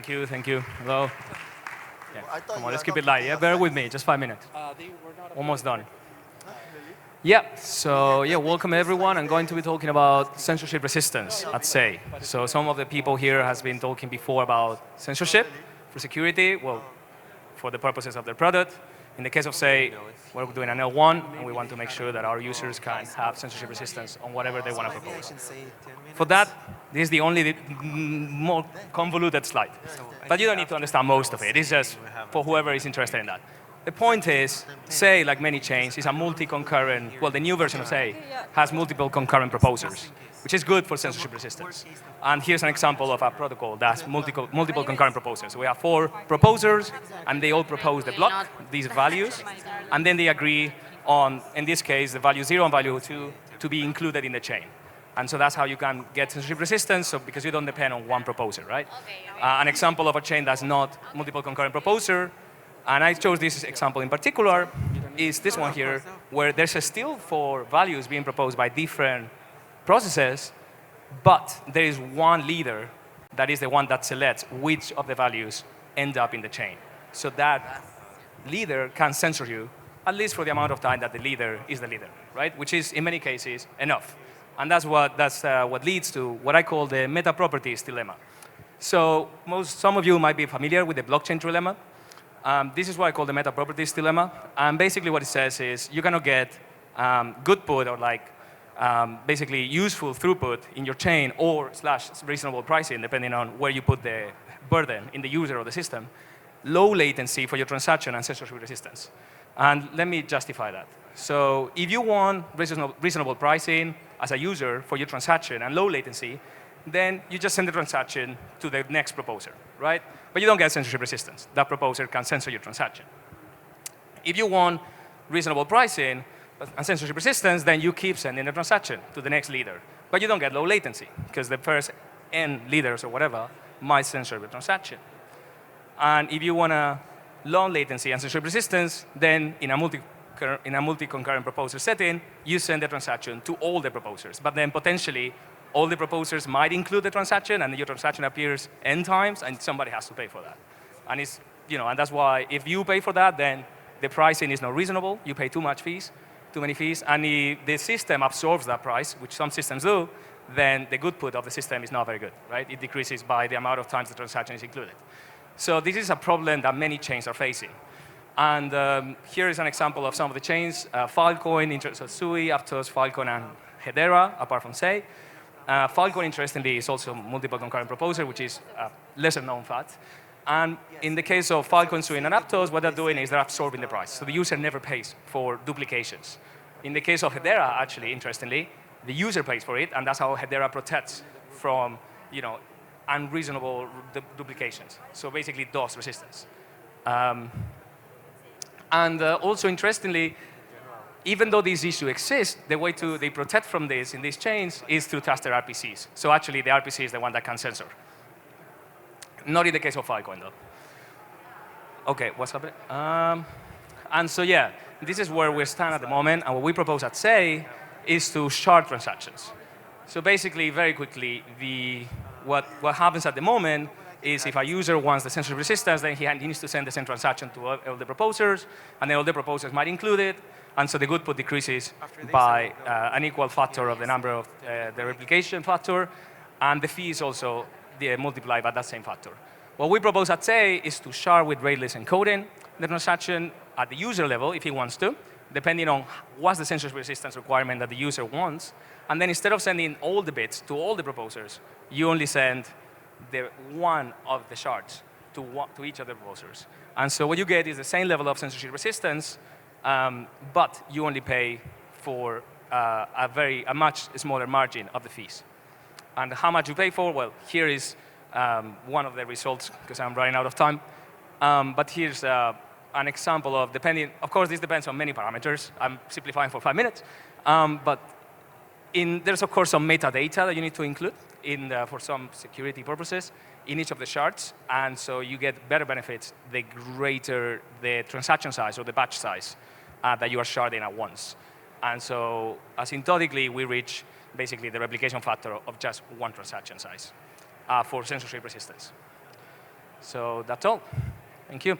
Thank you, thank you. Hello. Yeah. Come on, let's keep it light. Yeah, bear with me, just 5 minutes. Almost done. Yeah, so yeah, welcome everyone. I'm going to be talking about censorship resistance at SEI. So some of the people here has been talking before about censorship for security, well, for the purposes of their product. In the case of SEI, we're doing an L1, and we want to make sure that our users can have censorship resistance on whatever they want to propose. For that, this is the only more convoluted slide. But you don't need to understand most of it. It's just for whoever is interested in that. The point is, SEI, like many chains, is a multi-concurrent, well, the new version of SEI has multiple concurrent proposers, which is good for censorship resistance. And here's an example of a protocol that has multiple concurrent proposers. We have 4 proposers, and they all propose the block, these values, and then they agree on, in this case, the value 0 and value 2 to be included in the chain. And so that's how you can get censorship resistance, so because you don't depend on one proposer, right? An example of a chain that's not multiple concurrent proposer, and I chose this example in particular, is this one here, where there's still 4 values being proposed by different processes, but there is one leader that is the one that selects which of the values end up in the chain. So that leader can censor you, at least for the amount of time that the leader is the leader, right? Which is, in many cases, enough. And that's what leads to what I call the meta properties dilemma. So some of you might be familiar with the blockchain trilemma. This is what I call the meta properties dilemma. And basically what it says is you cannot get good put or basically useful throughput in your chain or / reasonable pricing, depending on where you put the burden in the user or the system, low latency for your transaction and censorship resistance. And let me justify that. So if you want reasonable pricing as a user for your transaction and low latency, then you just send the transaction to the next proposer, right? But you don't get censorship resistance. That proposer can censor your transaction. If you want reasonable pricing and censorship resistance, then you keep sending the transaction to the next leader. But you don't get low latency, because the first N leaders or whatever might censor the transaction. And if you want a long latency and censorship resistance, then in a multi-concurrent proposer setting, you send the transaction to all the proposers. But then potentially, all the proposers might include the transaction, and your transaction appears N times, and somebody has to pay for that. And and that's why if you pay for that, then the pricing is not reasonable. You pay too many fees, and if the system absorbs that price, which some systems do, then the good put of the system is not very good, right? It decreases by the amount of times the transaction is included. So this is a problem that many chains are facing. And here is an example of some of the chains: Filecoin, so Sui, Aptos, Filecoin, and Hedera, apart from SEI. Filecoin, interestingly, is also multiple concurrent proposer, which is a lesser known fact. And in the case of Filecoin, Sui, and Aptos, what they're doing is they're absorbing the price. So the user never pays for duplications. In the case of Hedera, actually, interestingly, the user pays for it, and that's how Hedera protects from unreasonable duplications. So basically, DOS resistance. Also, interestingly, even though this issue exists, the way they protect from this in these chains is through trusted RPCs. So actually, the RPC is the one that can censor. Not in the case of Filecoin, though. OK, what's happening? And so, yeah, this is where we stand at the moment. And what we propose at SEI is to shard transactions. So basically, very quickly, what happens at the moment is if a user wants the censorship resistance, then he needs to send the same transaction to all the proposers, and then all the proposers might include it. And so the good put decreases by an equal factor of the number of the replication factor, and the fee is also multiplied by that same factor. What we propose at SEI is to shard with Rateless encoding the transaction at the user level, if he wants to, depending on what's the censorship resistance requirement that the user wants. And then instead of sending all the bits to all the proposers, you only send one of the shards to each of the proposers. And so what you get is the same level of censorship resistance, but you only pay for a much smaller margin of the fees. And how much you pay for? Well, here is one of the results, because I'm running out of time. But here's an example of of course, this depends on many parameters. I'm simplifying for 5 minutes. But there's, of course, some metadata that you need to include for some security purposes in each of the shards. And so you get better benefits the greater the transaction size or the batch size that you are sharding at once. And so asymptotically, we reach basically the replication factor of just one transaction size for censorship resistance. So that's all. Thank you.